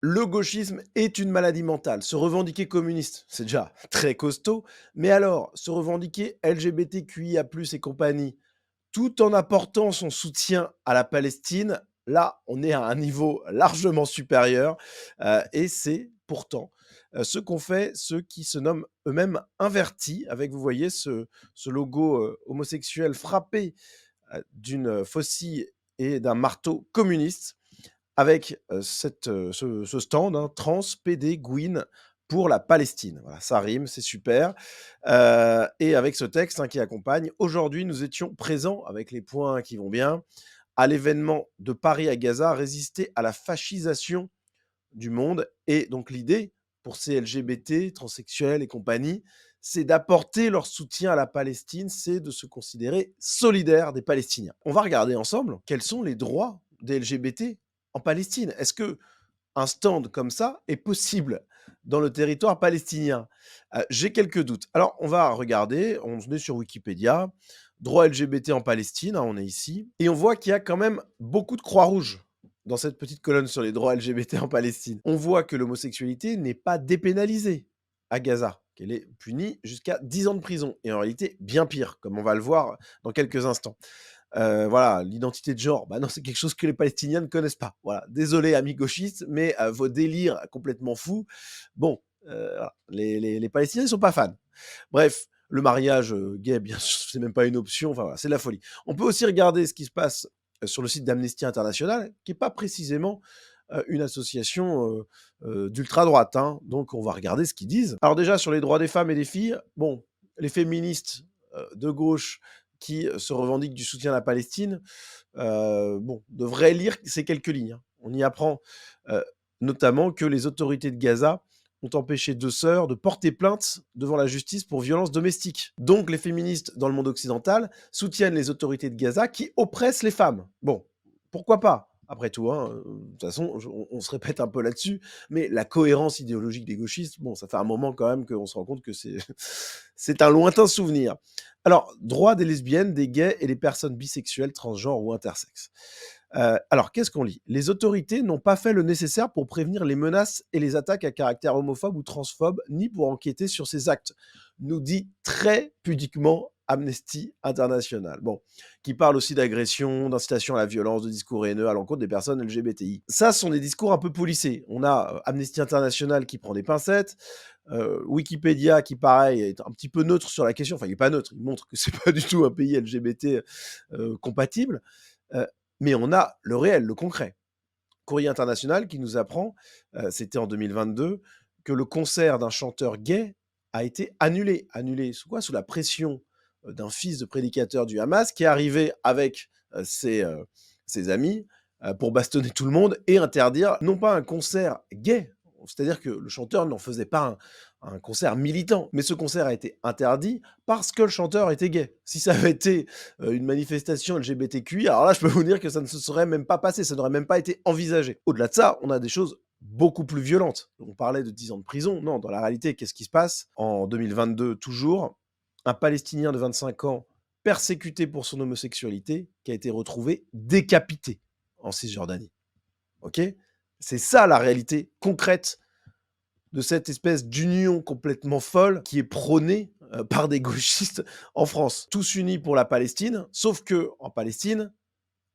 Le gauchisme est une maladie mentale. Se revendiquer communiste, c'est déjà très costaud, mais alors se revendiquer LGBTQIA+ et compagnie, tout en apportant son soutien à la Palestine, là, on est à un niveau largement supérieur, et c'est pourtant, ce qu'ont fait ceux qui se nomment eux-mêmes invertis avec, vous voyez, ce logo, homosexuel frappé, d'une faucille et d'un marteau communiste avec, ce stand, hein, Trans PD Gwyn pour la Palestine. Voilà, ça rime, c'est super, et avec ce texte, hein, qui accompagne: «Aujourd'hui, nous étions présents», avec les points qui vont bien, «à l'événement de Paris à Gaza, résister à la fascisation du monde», et donc l'idée pour ces LGBT, transsexuels et compagnie, c'est d'apporter leur soutien à la Palestine, c'est de se considérer solidaire des Palestiniens. On va regarder ensemble quels sont les droits des LGBT en Palestine. Est-ce que un stand comme ça est possible dans le territoire palestinien? J'ai quelques doutes. Alors, on va regarder, on est sur Wikipédia, droits LGBT en Palestine, hein, on est ici, et on voit qu'il y a quand même beaucoup de croix rouges dans cette petite colonne sur les droits LGBT en Palestine. On voit que l'homosexualité n'est pas dépénalisée à Gaza, qu'elle est punie jusqu'à 10 ans de prison, et en réalité bien pire, comme on va le voir dans quelques instants. Voilà, l'identité de genre, bah non, c'est quelque chose que les Palestiniens ne connaissent pas. Voilà, désolé amis gauchistes, mais vos délires complètement fous, bon, voilà, les Palestiniens ne sont pas fans. Bref, le mariage gay, bien sûr, c'est même pas une option, enfin voilà, c'est de la folie. On peut aussi regarder ce qui se passe sur le site d'Amnesty International, qui est pas précisément une association d'ultra-droite, hein, donc on va regarder ce qu'ils disent. Alors déjà, sur les droits des femmes et des filles, bon, les féministes de gauche qui se revendiquent du soutien à la Palestine, bon, devraient lire ces quelques lignes, hein. On y apprend euh, notamment que les autorités de Gaza ont empêché 2 sœurs de porter plainte devant la justice pour violences domestiques. Donc les féministes dans le monde occidental soutiennent les autorités de Gaza qui oppressent les femmes. Bon, pourquoi pas? Après tout, hein, de toute façon, on se répète un peu là-dessus, mais la cohérence idéologique des gauchistes, bon, ça fait un moment quand même qu'on se rend compte que c'est c'est un lointain souvenir. Alors, droit des lesbiennes, des gays et des personnes bisexuelles, transgenres ou intersexes. Alors, qu'est-ce qu'on lit? Les autorités n'ont pas fait le nécessaire pour prévenir les menaces et les attaques à caractère homophobe ou transphobe, ni pour enquêter sur ces actes, nous dit très pudiquement Amnesty International. Bon, qui parle aussi d'agression, d'incitation à la violence, de discours haineux à l'encontre des personnes LGBTI. Ça, ce sont des discours un peu policés. On a Amnesty International qui prend des pincettes, Wikipédia qui, pareil, est un petit peu neutre sur la question. Enfin, il n'est pas neutre, il montre que c'est pas du tout un pays LGBT compatible. Euh, mais on a le réel, le concret. Courrier international qui nous apprend, c'était en 2022, que le concert d'un chanteur gay a été annulé. Annulé sous quoi? Sous la pression d'un fils de prédicateur du Hamas qui est arrivé avec ses amis pour bastonner tout le monde et interdire non pas un concert gay, c'est-à-dire que le chanteur n'en faisait pas un concert militant, mais ce concert a été interdit parce que le chanteur était gay. Si ça avait été une manifestation LGBTQI, alors là, je peux vous dire que ça ne se serait même pas passé, ça n'aurait même pas été envisagé. Au-delà de ça, on a des choses beaucoup plus violentes. On parlait de 10 ans de prison. Non, dans la réalité, qu'est-ce qui se passe? En 2022, toujours, un Palestinien de 25 ans persécuté pour son homosexualité qui a été retrouvé décapité en Cisjordanie. Ok? C'est ça la réalité concrète de cette espèce d'union complètement folle qui est prônée par des gauchistes en France. Tous unis pour la Palestine, sauf que en Palestine,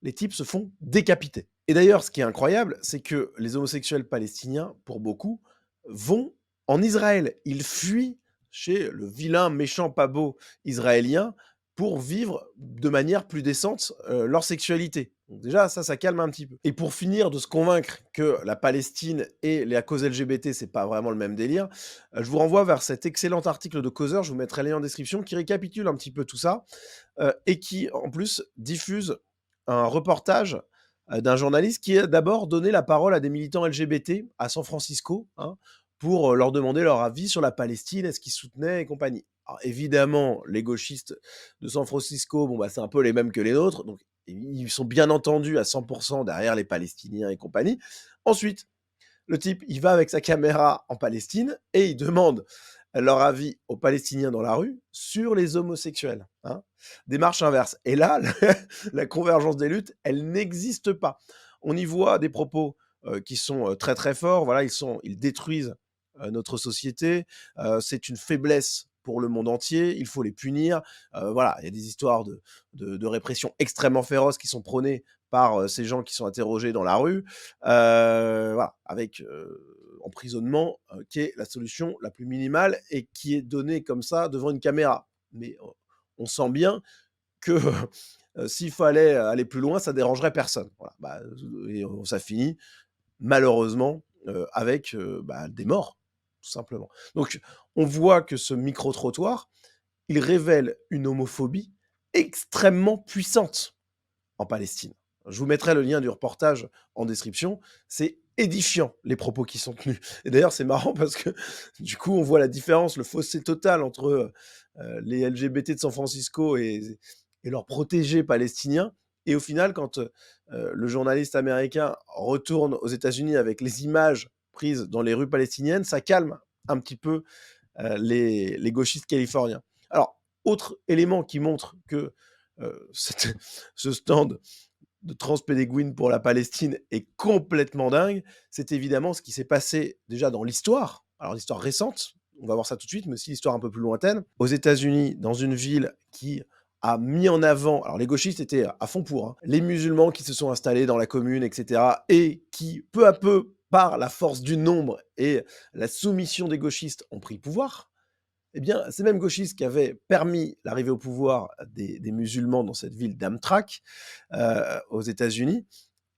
les types se font décapiter. Et d'ailleurs, ce qui est incroyable, c'est que les homosexuels palestiniens, pour beaucoup, vont en Israël. Ils fuient chez le vilain, méchant, pas beau israélien pour vivre de manière plus décente leur sexualité. Donc déjà, ça calme un petit peu. Et pour finir de se convaincre que la Palestine et la cause LGBT, c'est pas vraiment le même délire, je vous renvoie vers cet excellent article de Causeur, je vous mettrai le lien en description, qui récapitule un petit peu tout ça, et qui, en plus, diffuse un reportage d'un journaliste qui a d'abord donné la parole à des militants LGBT à San Francisco, hein, pour leur demander leur avis sur la Palestine, est-ce qu'ils soutenaient et compagnie. Alors, évidemment, les gauchistes de San Francisco, bon, bah, c'est un peu les mêmes que les nôtres, donc ils sont bien entendus à 100% derrière les Palestiniens et compagnie. Ensuite, le type, il va avec sa caméra en Palestine et il demande leur avis aux Palestiniens dans la rue sur les homosexuels, hein. Démarche inverse. Et là, la convergence des luttes, elle n'existe pas. On y voit des propos qui sont, très, très forts. Voilà, ils détruisent, notre société. C'est une faiblesse pour le monde entier, il faut les punir. Voilà, il y a des histoires de répression extrêmement féroces qui sont prônées par, ces gens qui sont interrogés dans la rue. Voilà, avec, emprisonnement, qui est la solution la plus minimale et qui est donnée comme ça devant une caméra. Mais on sent bien que s'il fallait aller plus loin, ça dérangerait personne. Voilà, bah, et ça finit malheureusement avec bah, des morts, tout simplement. Donc on voit que ce micro-trottoir, il révèle une homophobie extrêmement puissante en Palestine. Je vous mettrai le lien du reportage en description. C'est édifiant, les propos qui sont tenus. Et d'ailleurs, c'est marrant parce que du coup, on voit la différence, le fossé total entre les LGBT de San Francisco et leurs protégés palestiniens. Et au final, quand le journaliste américain retourne aux États-Unis avec les images prises dans les rues palestiniennes, ça calme un petit peu les gauchistes californiens. Alors, autre élément qui montre que ce stand de Transpédéguine pour la Palestine est complètement dingue, c'est évidemment ce qui s'est passé déjà dans l'histoire, alors l'histoire récente, on va voir ça tout de suite, mais aussi l'histoire un peu plus lointaine. Aux États-Unis, dans une ville qui a mis en avant, alors les gauchistes étaient à fond pour, hein, les musulmans qui se sont installés dans la commune, etc., et qui, peu à peu, par la force du nombre et la soumission des gauchistes, ont pris le pouvoir. Eh bien, ces mêmes gauchistes qui avaient permis l'arrivée au pouvoir des musulmans dans cette ville d'Amtrak, aux États-Unis,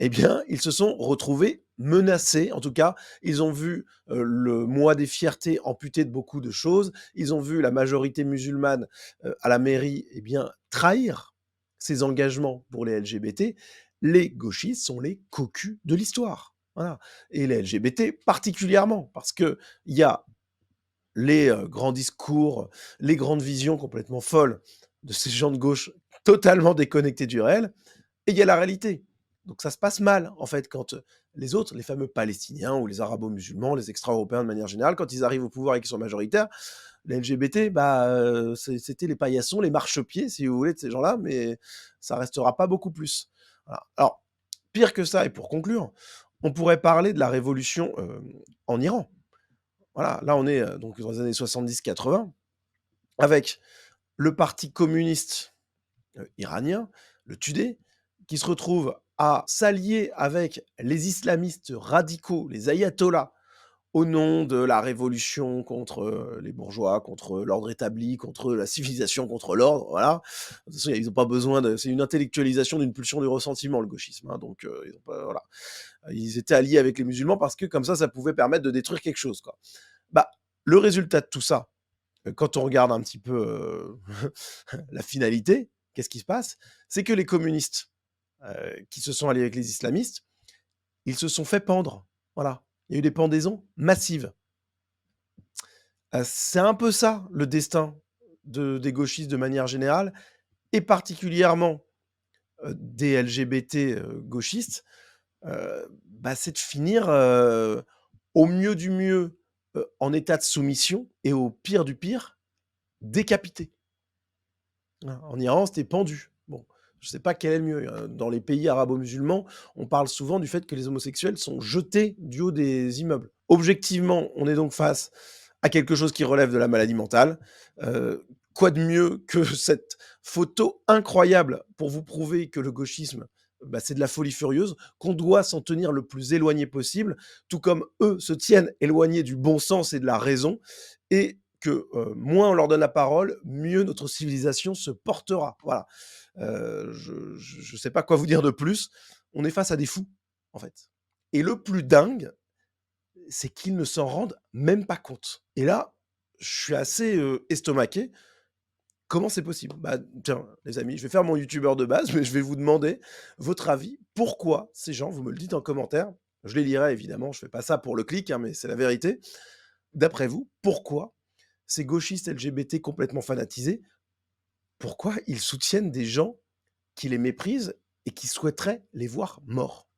eh bien, ils se sont retrouvés menacés. En tout cas, ils ont vu le mois des fiertés amputé de beaucoup de choses. Ils ont vu la majorité musulmane à la mairie, eh bien, trahir ses engagements pour les LGBT. Les gauchistes sont les cocus de l'histoire. Voilà. Et les LGBT particulièrement, parce qu'il y a les grands discours, les grandes visions complètement folles de ces gens de gauche totalement déconnectés du réel, et il y a la réalité. Donc ça se passe mal, en fait, quand les autres, les fameux Palestiniens ou les Arabo-musulmans, les extra-européens de manière générale, quand ils arrivent au pouvoir et qu'ils sont majoritaires, les LGBT, bah, c'était les paillassons, les marchepieds, si vous voulez, de ces gens-là, mais ça restera pas beaucoup plus. Voilà. Alors, pire que ça, et pour conclure, on pourrait parler de la révolution en Iran. Voilà, là on est donc dans les années 70-80, avec le parti communiste iranien, le TUDE, qui se retrouve à s'allier avec les islamistes radicaux, les ayatollahs, au nom de la révolution contre les bourgeois, contre l'ordre établi, contre la civilisation, contre l'ordre, voilà. De toute façon, ils n'ont pas besoin de... C'est une intellectualisation d'une pulsion du ressentiment, le gauchisme. Hein, donc, ils ont pas, voilà. Ils étaient alliés avec les musulmans parce que comme ça pouvait permettre de détruire quelque chose, quoi. Bah, le résultat de tout ça, quand on regarde un petit peu la finalité, qu'est-ce qui se passe? C'est que les communistes qui se sont alliés avec les islamistes, ils se sont fait pendre. Voilà. Il y a eu des pendaisons massives. C'est un peu ça le destin des gauchistes de manière générale, et particulièrement des LGBT gauchistes. Bah, c'est de finir au mieux du mieux en état de soumission et au pire du pire, décapité. Voilà, en Iran, c'était pendu. Bon, je sais pas quel est le mieux. Dans les pays arabo-musulmans, on parle souvent du fait que les homosexuels sont jetés du haut des immeubles. Objectivement, on est donc face à quelque chose qui relève de la maladie mentale. Quoi de mieux que cette photo incroyable pour vous prouver que le gauchisme, bah, c'est de la folie furieuse, qu'on doit s'en tenir le plus éloigné possible, tout comme eux se tiennent éloignés du bon sens et de la raison, et que moins on leur donne la parole, mieux notre civilisation se portera. Voilà. Je sais pas quoi vous dire de plus. On est face à des fous, en fait. Et le plus dingue, c'est qu'ils ne s'en rendent même pas compte. Et là, je suis assez estomaqué. Comment c'est possible? Bah, tiens, les amis, je vais faire mon youtubeur de base, mais je vais vous demander votre avis. Pourquoi ces gens, vous me le dites en commentaire, je les lirai évidemment, je fais pas ça pour le clic, hein, mais c'est la vérité. D'après vous, pourquoi ces gauchistes LGBT complètement fanatisés, pourquoi ils soutiennent des gens qui les méprisent et qui souhaiteraient les voir morts?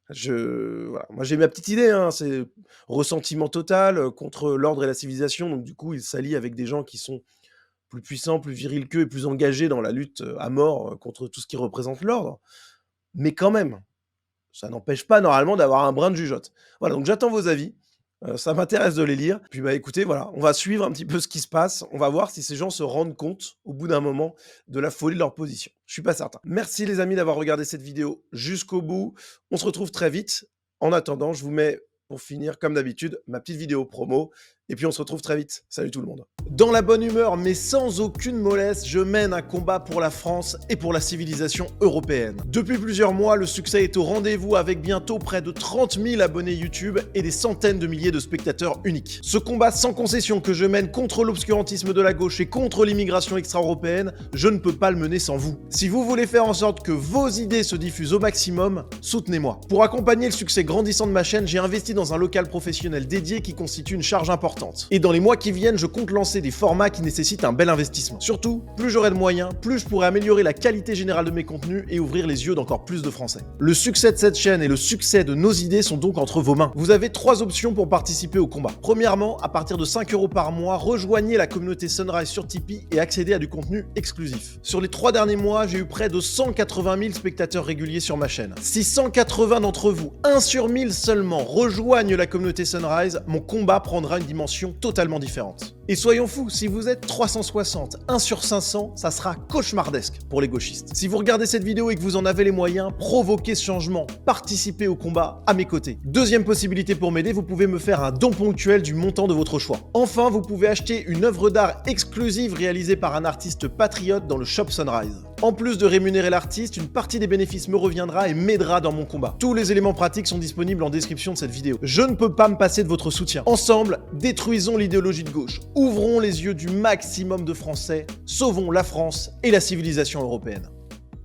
Voilà. Moi, j'ai ma petite idée, hein, c'est ressentiment total contre l'ordre et la civilisation. Donc, du coup, ils s'allient avec des gens qui sont plus puissants, plus virils qu'eux et plus engagés dans la lutte à mort contre tout ce qui représente l'ordre. Mais quand même, ça n'empêche pas normalement d'avoir un brin de jugeote. Voilà, donc j'attends vos avis. Ça m'intéresse de les lire. Puis bah écoutez, voilà, on va suivre un petit peu ce qui se passe. On va voir si ces gens se rendent compte, au bout d'un moment, de la folie de leur position. Je suis pas certain. Merci les amis d'avoir regardé cette vidéo jusqu'au bout. On se retrouve très vite. En attendant, je vous mets, pour finir, comme d'habitude, ma petite vidéo promo. Et puis on se retrouve très vite. Salut tout le monde. Dans la bonne humeur, mais sans aucune mollesse, je mène un combat pour la France et pour la civilisation européenne. Depuis plusieurs mois, le succès est au rendez-vous avec bientôt près de 30 000 abonnés YouTube et des centaines de milliers de spectateurs uniques. Ce combat sans concession que je mène contre l'obscurantisme de la gauche et contre l'immigration extra-européenne, je ne peux pas le mener sans vous. Si vous voulez faire en sorte que vos idées se diffusent au maximum, soutenez-moi. Pour accompagner le succès grandissant de ma chaîne, j'ai investi dans un local professionnel dédié qui constitue une charge importante. Et dans les mois qui viennent, je compte lancer des formats qui nécessitent un bel investissement. Surtout, plus j'aurai de moyens, plus je pourrai améliorer la qualité générale de mes contenus et ouvrir les yeux d'encore plus de Français. Le succès de cette chaîne et le succès de nos idées sont donc entre vos mains. Vous avez 3 options pour participer au combat. Premièrement, à partir de 5 € par mois, rejoignez la communauté Sunrise sur Tipeee et accédez à du contenu exclusif. Sur les 3 derniers mois, j'ai eu près de 180 000 spectateurs réguliers sur ma chaîne. Si 180 d'entre vous, 1 sur 1000 seulement, rejoignent la communauté Sunrise, mon combat prendra une dimension totalement différente. Et soyons fous, si vous êtes 360, 1 sur 500, ça sera cauchemardesque pour les gauchistes. Si vous regardez cette vidéo et que vous en avez les moyens, provoquez ce changement, participez au combat à mes côtés. Deuxième possibilité pour m'aider, vous pouvez me faire un don ponctuel du montant de votre choix. Enfin, vous pouvez acheter une œuvre d'art exclusive réalisée par un artiste patriote dans le Shop Sunrise. En plus de rémunérer l'artiste, une partie des bénéfices me reviendra et m'aidera dans mon combat. Tous les éléments pratiques sont disponibles en description de cette vidéo. Je ne peux pas me passer de votre soutien. Ensemble, détruisons l'idéologie de gauche. Ouvrons les yeux du maximum de Français, sauvons la France et la civilisation européenne.